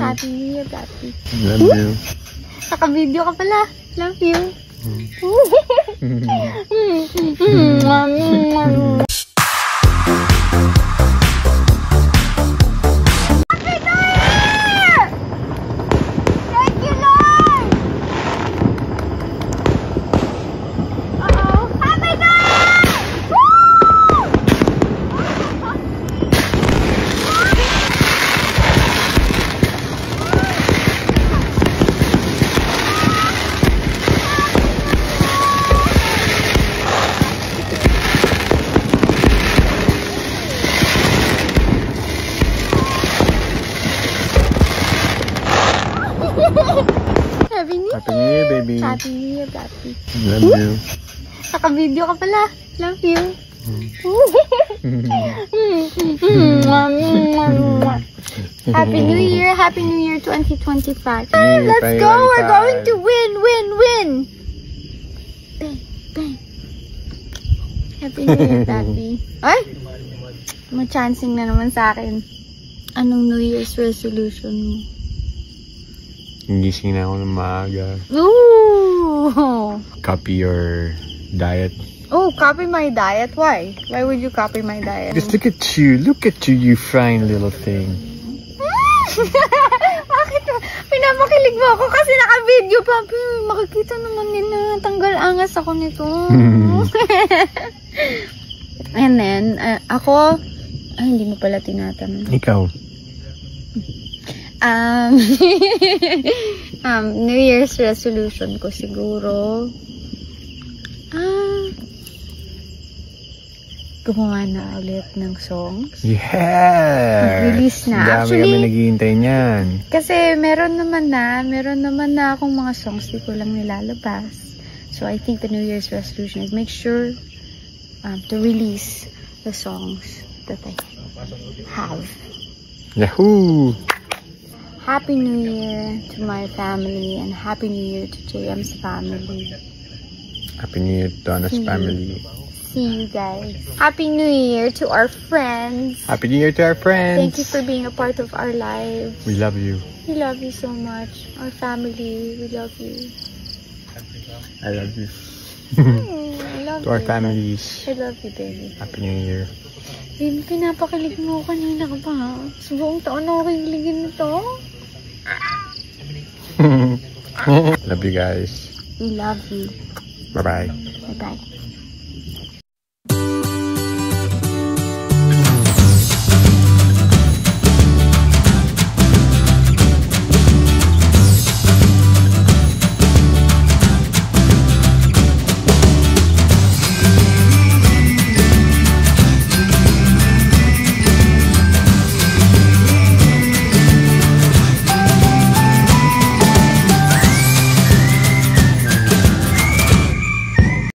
Happy New Year, Papi. Love you. Naka-video ka pala. Love you. Happy New Year, baby. Happy New Year, Papi. Love you. Naka-video ka pala. Love you. Happy New Year. Happy New Year 2025. Let's go. We're going to win. Bang, bang. Happy New Year, Papi. Ay! Ma-chancing na naman sa akin. Anong New Year's resolution mo? Gising na ako ng maaga. Ooh! Copy your diet. Oh, copy my diet? Why? Why would you copy my diet? Just look at you. Look at you, you fine little thing. Bakit? Pinapakilig mo ako kasi naka-video, Papi. Makikita naman nila. Tanggal angas ako nito. And then, ako, hindi mo pala tinatanong. Ikaw? New Year's resolution ko siguro, gumawa na ulit ng songs. Yeah! Release na. Dami Actually, kami naghihintay niyan. kasi meron naman na akong mga songs, di ko lang nilalabas. So I think the New Year's resolution is make sure to release the songs that I have. Yahoo! Happy New Year to my family and Happy New Year to JM's family. Happy New Year to Anna's family. See you guys. Happy New Year to our friends. Happy New Year to our friends. Thank you for being a part of our lives. We love you. We love you so much. Our family, we love you. I love you. I love To our you. families. I love you, baby. Happy New Year. Baby, pinapakilig mo ako kanina ka pa. Sa buong taon na ako kikiligin nito. Love you guys. We love you. Bye-bye. Bye-bye.